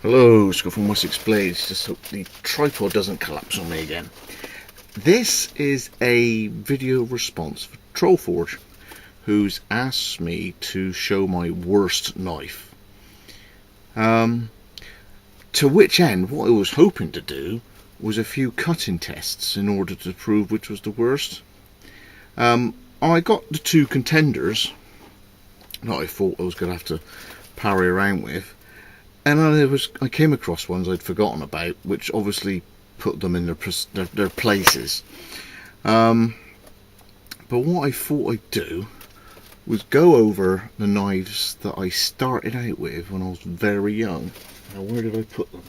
Hello, Scott from Wessex Blades. Just hope the tripod doesn't collapse on me again. This is a video response for Trollforge, who's asked me to show my worst knife. To which end, what I was hoping to do was a few cutting tests in order to prove which was the worst. I got the two contenders that I thought I was going to have to parry around with. And I came across ones I'd forgotten about, which obviously put them in their places. But what I thought I'd do was go over the knives that I started out with when I was very young. Now, where did I put them?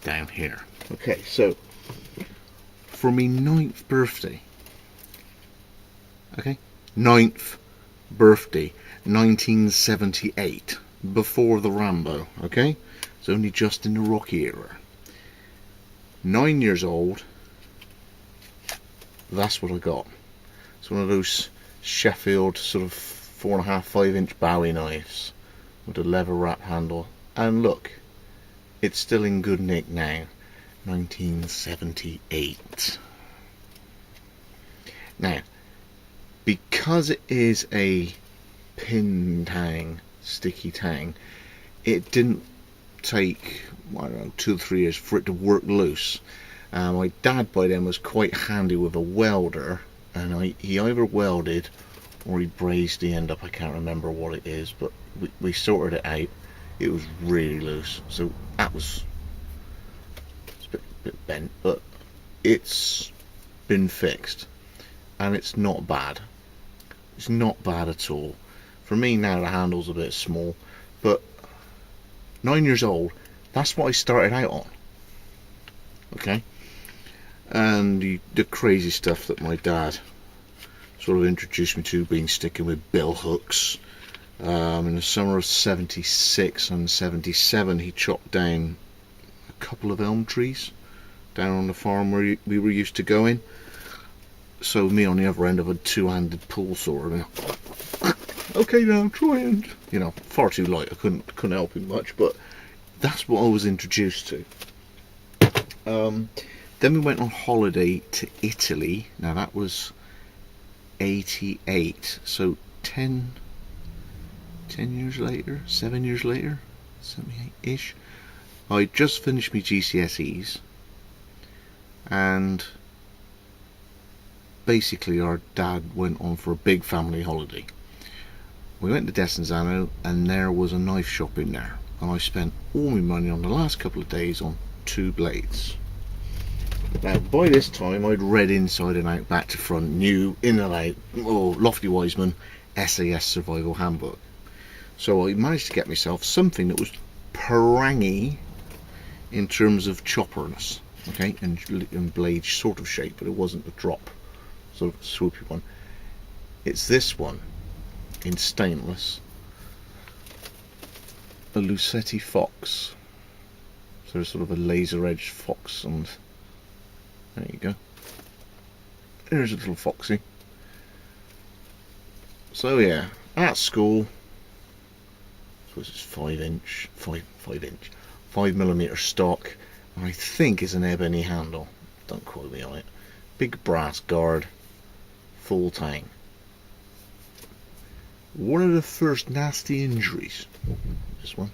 Down here. Okay, so for my 9th birthday. Okay, 9th birthday, 1978. Before the Rambo, okay? It's only just in the Rocky era. 9 years old, that's what I got. It's one of those Sheffield sort of 4.5, 5-inch Bowie knives with a leather wrap handle. And look, it's still in good nick now. 1978. Now, because it is a pin tang, sticky tang, it didn't take, I don't know, 2 or 3 years for it to work loose. My dad by then was quite handy with a welder, and he either welded or he brazed the end up. I can't remember what it is, but we sorted it out. It was really loose, so that was a bit bent, but it's been fixed and it's not bad. It's not bad at all. For me now, the handle's a bit small, but 9 years old, that's what I started out on. Okay? And the crazy stuff that my dad sort of introduced me to, being sticking with bill hooks. In the summer of 76 and 77, he chopped down a couple of elm trees down on the farm where we were used to going. So me on the other end of a two-handed pull saw. Okay, now try and, far too light. I couldn't help him much, but that's what I was introduced to. Then we went on holiday to Italy. Now that was 88, so 10 years later, 7 years later, 78-ish. I just finished my GCSEs, and basically our dad went on for a big family holiday. We went to Desenzano, and there was a knife shop in there, and I spent all my money on the last couple of days on 2 blades. Now by this time I'd read inside and out, back to front, knew in and out, Lofty Wiseman SAS Survival Handbook. So I managed to get myself something that was parangy in terms of chopperness, okay, and blade sort of shape, but it wasn't the drop sort of swoopy one. It's this one in stainless, a Lucetti Fox. So there's sort of a laser edge fox, and there you go. There's a little foxy. So yeah, at school, I suppose it's 5mm stock, and I think it's an ebony handle. Don't quote me on it. Big brass guard, full tang. One of the first nasty injuries, this one.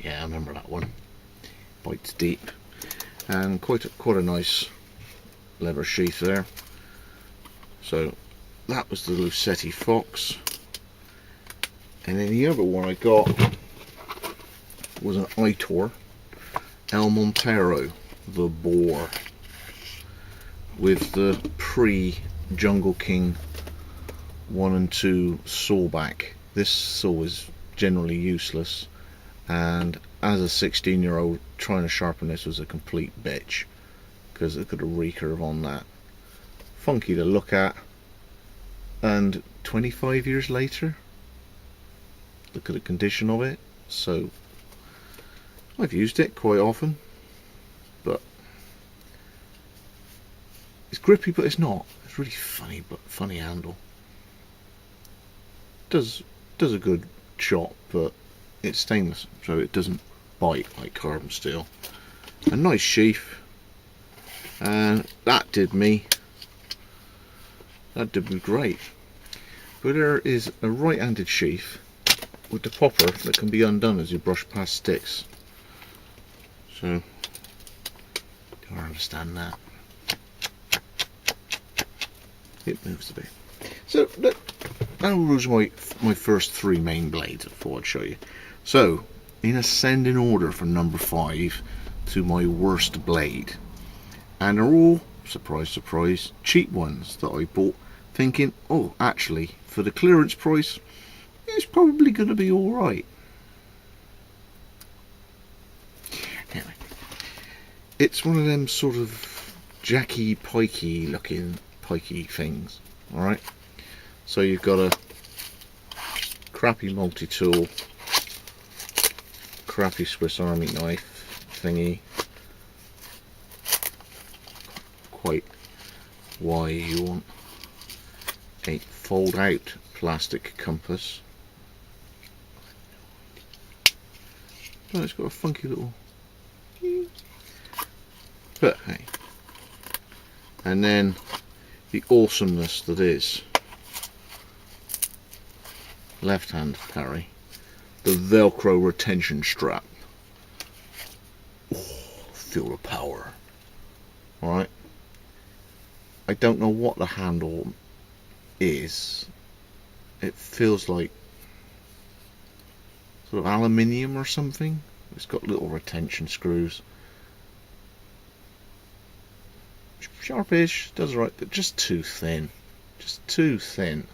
Yeah, I remember that one. Bites deep, and quite a nice leather sheath there. So that was the Lucetti Fox, and then the other one I got was an Itor El Montero, the Boar, with the pre-Jungle King 1 and 2 saw back. This saw is generally useless, and as a 16-year-old trying to sharpen this was a complete bitch, because it got a recurve on that. Funky to look at, and 25 years later, look at the condition of it. So I've used it quite often, but it's grippy, but it's not. It's really funny handle. Does a good chop, but it's stainless, so it doesn't bite like carbon steel. A nice sheath, and that did me great. But there is a right-handed sheath with the popper that can be undone as you brush past sticks. So I understand that. It moves a bit. So that was my first 3 main blades I thought I'd show you. So in ascending order from number 5 to my worst blade, and they're all, surprise surprise, cheap ones that I bought thinking, oh, actually for the clearance price it's probably going to be alright. Anyway, it's one of them sort of jacky pikey looking pikey things. Alright, so you've got a crappy multi-tool, crappy Swiss Army knife thingy, quite why you want a fold out plastic compass. Oh, it's got a funky little, but hey, and then the awesomeness that is left hand parry, the Velcro retention strap. Oh, feel the power. Alright, I don't know what the handle is. It feels like sort of aluminium or something. It's got little retention screws. Sharpish, does alright, but just too thin. Just too thin.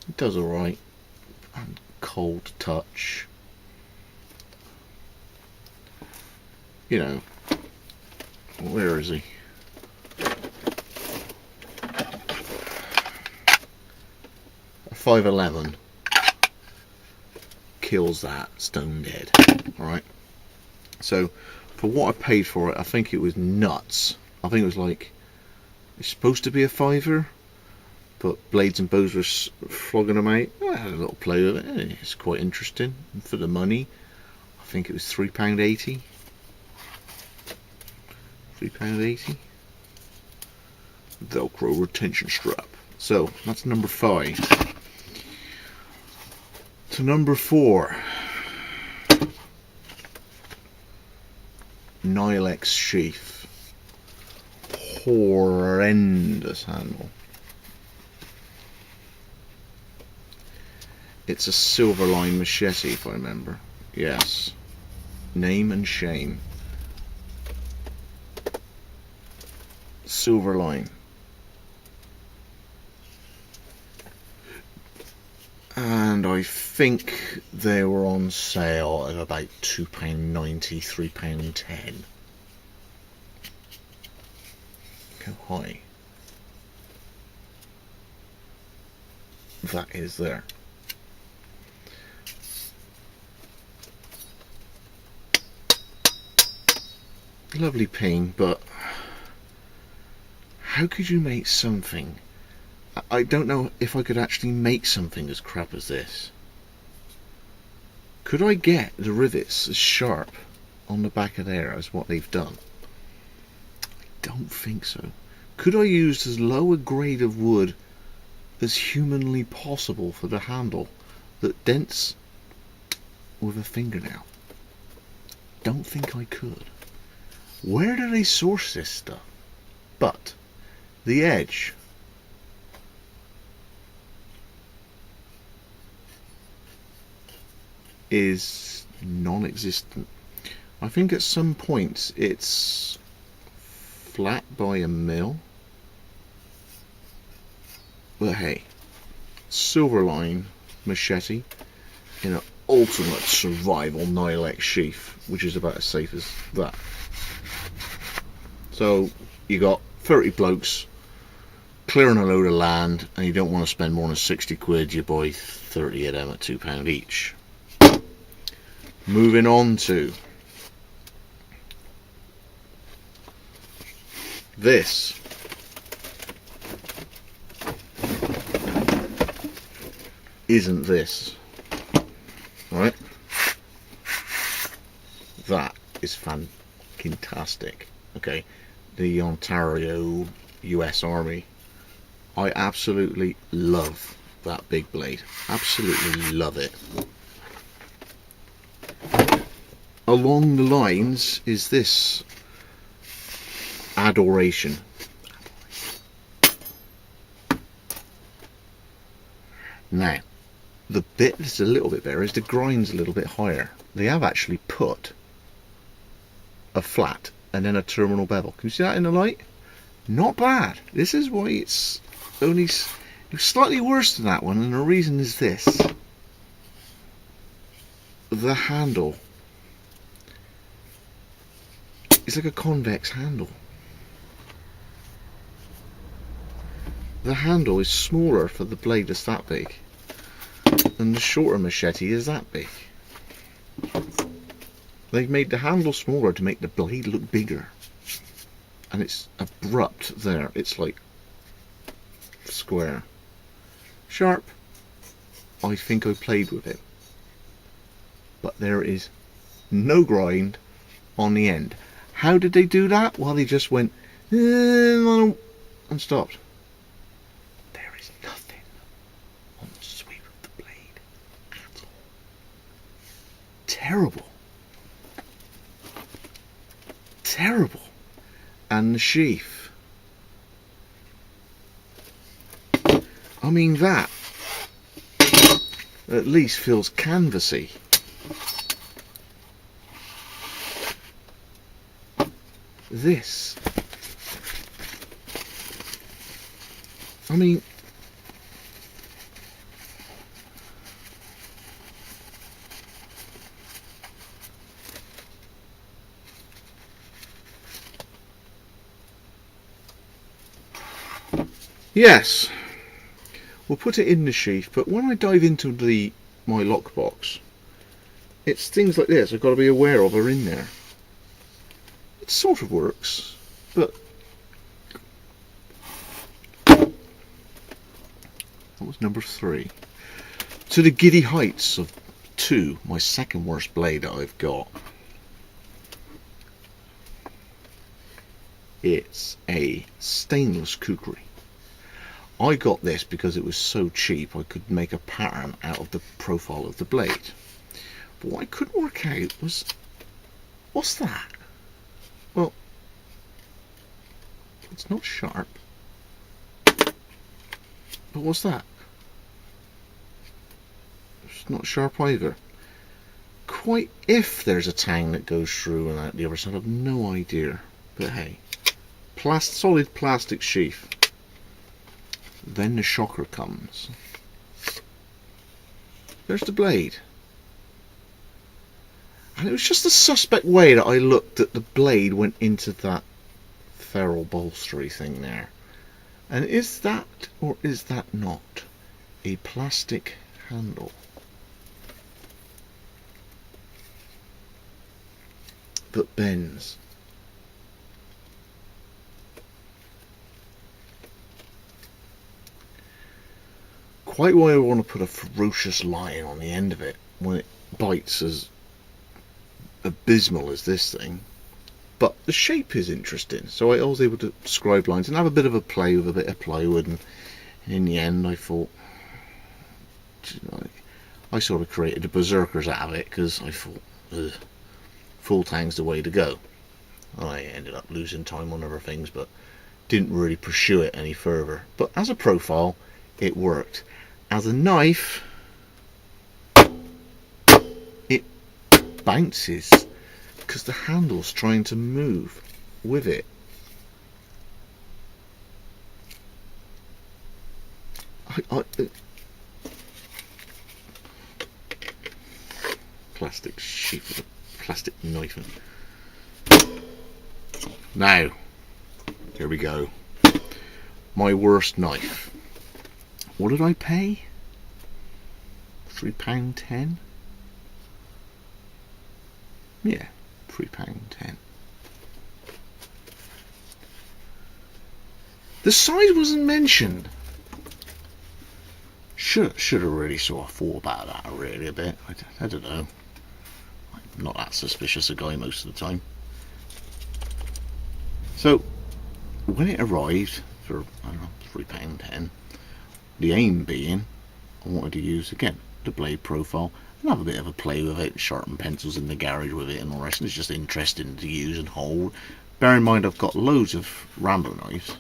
It does alright. And cold touch. You know, where is he? A 511 kills that stone dead. Alright. So for what I paid for it, I think it was nuts. I think it was like, it's supposed to be a £5, but Blades and Bows were flogging them out. I had a little play with it. It's quite interesting. And for the money, I think it was £3.80. £3.80. Velcro retention strap. So that's number 5. To number 4. Nilex sheath. Horrendous handle. It's a Silverline machete, if I remember. Yes. Name and shame. Silverline. And I think they were on sale at about £2.90, £3.10. How high that is there. Lovely ping, but how could you make something? I don't know if I could actually make something as crap as this. Could I get the rivets as sharp on the back of there as what they've done? I don't think so. Could I use as low a grade of wood as humanly possible for the handle that dents with a fingernail? Don't think I could. Where do they source this stuff? But the edge is non-existent. I think at some points it's flat by a mill, but hey, Silverline machete in an ultimate survival Nilex sheath, which is about as safe as that. So you got 30 blokes clearing a load of land and you don't want to spend more than 60 quid, you buy 30 of them at £2 each. Moving on to this. Isn't this right? fantastic. Okay, the Ontario US Army. I absolutely love that big blade. Absolutely love it. Along the lines is this adoration. Now, the bit that's a little bit better is the grind's a little bit higher. They have actually put a flat and then a terminal bevel. Can you see that in the light? Not bad. This is why it's only slightly worse than that one, and the reason is this. The handle is like a convex handle. The handle is smaller for the blade that's that big, and the shorter machete is that big. They've made the handle smaller to make the blade look bigger, and it's abrupt there. It's like square. Sharp. I think I played with it, but there is no grind on the end. How did they do that? Well, they just went and stopped. There is nothing on the sweep of the blade at all. Terrible. Terrible. And the sheath. I mean, that at least feels canvassy. This, I mean, yes, we'll put it in the sheath, but when I dive into my lockbox, it's things like this I've got to be aware of are in there. It sort of works, but that was number 3. To the giddy heights of 2, my second worst blade that I've got. It's a stainless kukri. I got this because it was so cheap I could make a pattern out of the profile of the blade. But what I couldn't work out was, what's that? Well, it's not sharp. But what's that? It's not sharp either. Quite if there's a tang that goes through and out the other side, I've no idea. But hey, solid plastic sheath. Then the shocker comes. There's the blade. And it was just a suspect way that I looked that the blade went into that ferrule bolstery thing there. And is that, or is that not, a plastic handle that bends? Quite why I want to put a ferocious line on the end of it when it bites as abysmal as this thing, but the shape is interesting, so I was able to scribe lines and have a bit of a play with a bit of plywood, and in the end I thought, I sort of created the berserkers out of it because I thought full tang's the way to go. I ended up losing time on other things, but didn't really pursue it any further. But as a profile it worked. As a knife it bounces because the handle's trying to move with it. Plastic sheet with a plastic knife. Now, here we go. My worst knife. What did I pay? £3.10? Yeah, £3.10. The size wasn't mentioned. Should have really sort of thought about that really a bit. I don't know. not that suspicious a guy most of the time. So when it arrived for, I don't know, £3.10, the aim being I wanted to use again the blade profile and have a bit of a play with it, sharpen pencils in the garage with it and all the rest. And it's just interesting to use and hold. Bear in mind I've got loads of Rambo knives.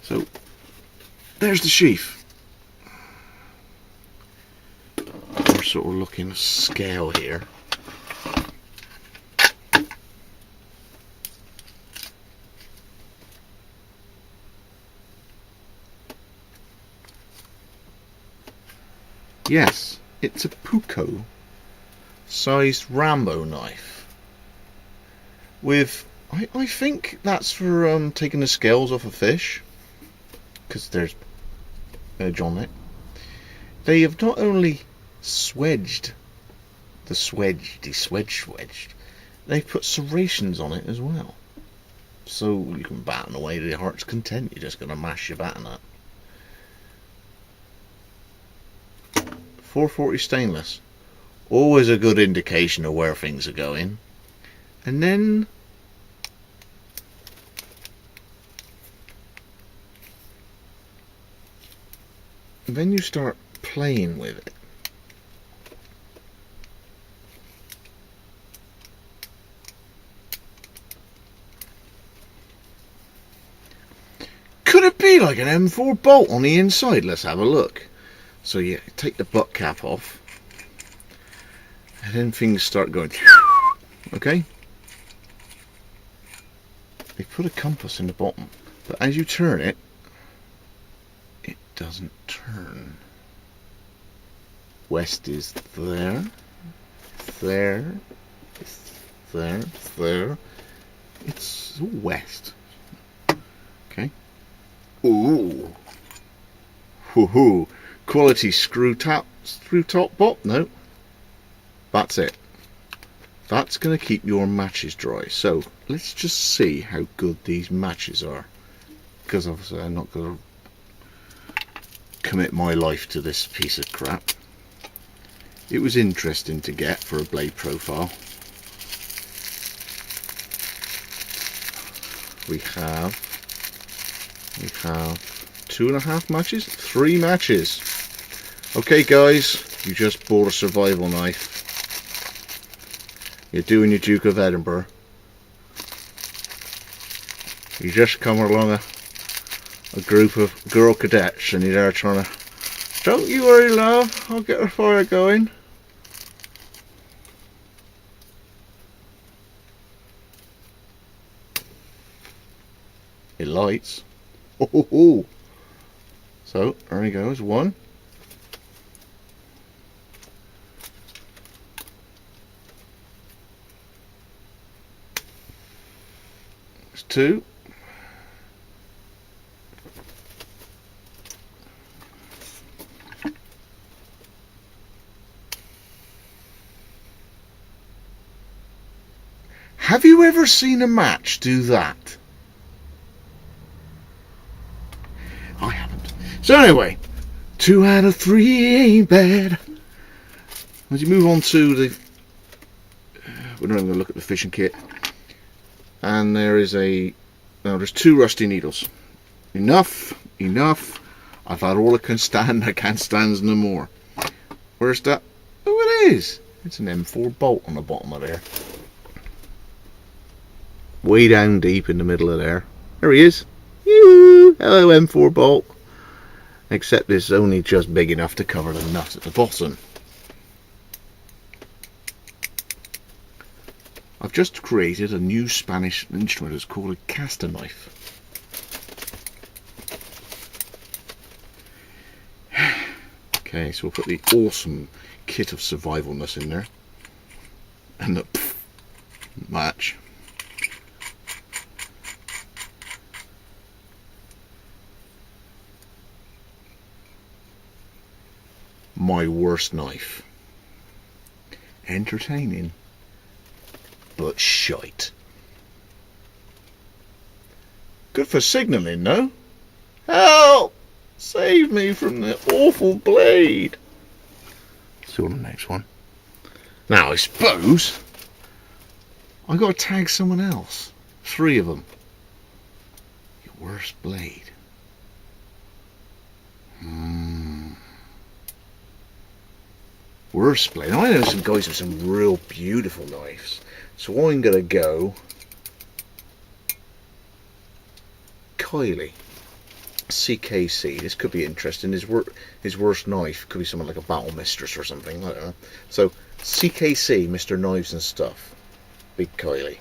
So there's the sheath. We're sort of looking at scale here. Yes, it's a Puko sized Rambo knife with, I think that's for taking the scales off a fish, because there's edge on it. They have not only swedged they've put serrations on it as well, so you can batten away to your heart's content. You're just going to mash your batten up. 440 stainless, always a good indication of where things are going. And then you start playing with it. Could it be like an M4 bolt on the inside? Let's have a look. So you take the butt cap off, and then things start going. Okay? They put a compass in the bottom, but as you turn it, it doesn't turn. West is there, there, there, there. It's all west. Okay? Ooh. Hoo-hoo. Quality screw top bot. No, that's it. That's going to keep your matches dry. So let's just see how good these matches are, because obviously I'm not going to commit my life to this piece of crap. It was interesting to get for a blade profile. We have 2.5 matches, 3 matches. Okay guys, you just bought a survival knife. You're doing your Duke of Edinburgh. You just come along a group of girl cadets and you're there trying to, don't you worry love, I'll get the fire going. It lights. Oh. So there he goes, 1. There's 2. Have you ever seen a match do that? I haven't. So anyway, 2 out of 3 ain't bad. As you move on to the, we're not going to look at the fishing kit, and there is there's 2 rusty needles. Enough. I've had all I can stand. I can't stand no more. Where's that? Oh, it is. It's an M4 bolt on the bottom of there. Way down deep in the middle of there. There he is. Yoo-hoo! Hello M4 bolt. Except it's only just big enough to cover the nut at the bottom. I've just created a new Spanish instrument. It's called a caster knife. Okay, so we'll put the awesome kit of survivalness in there. And the match. My worst knife. Entertaining, but shite. Good for signalling, no? Help! Save me from the awful blade. See you on the next one. Now, I suppose I got to tag someone else. 3 of them. Your worst blade. Worst blade. Now, I know some guys with some real beautiful knives. So I'm going to go Kylie. CKC. This could be interesting. His worst knife could be something like a Battle Mistress or something. I don't know. So CKC, Mr. Knives and Stuff. Big Kylie.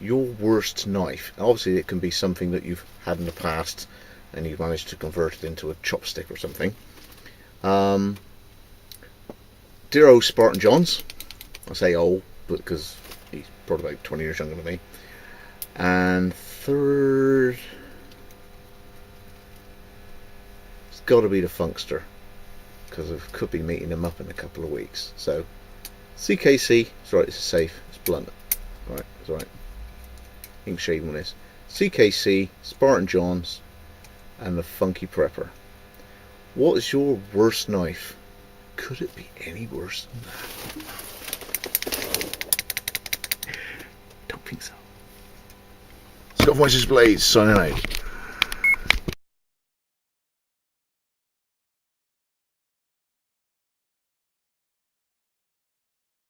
Your worst knife. Obviously, it can be something that you've had in the past, and you've managed to convert it into a chopstick or something. Dear old Spartan Johns. I say old because he's probably about 20 years younger than me. And third, it's got to be the Funkster, because I could be meeting him up in a couple of weeks. So CKC, it's right, it's safe, it's blunt. Right, it's alright. Ink shading on this. CKC, Spartan Johns, and the Funky Prepper. What is your worst knife? Could it be any worse than that? Don't think so. Scott Voices Blades, signing out.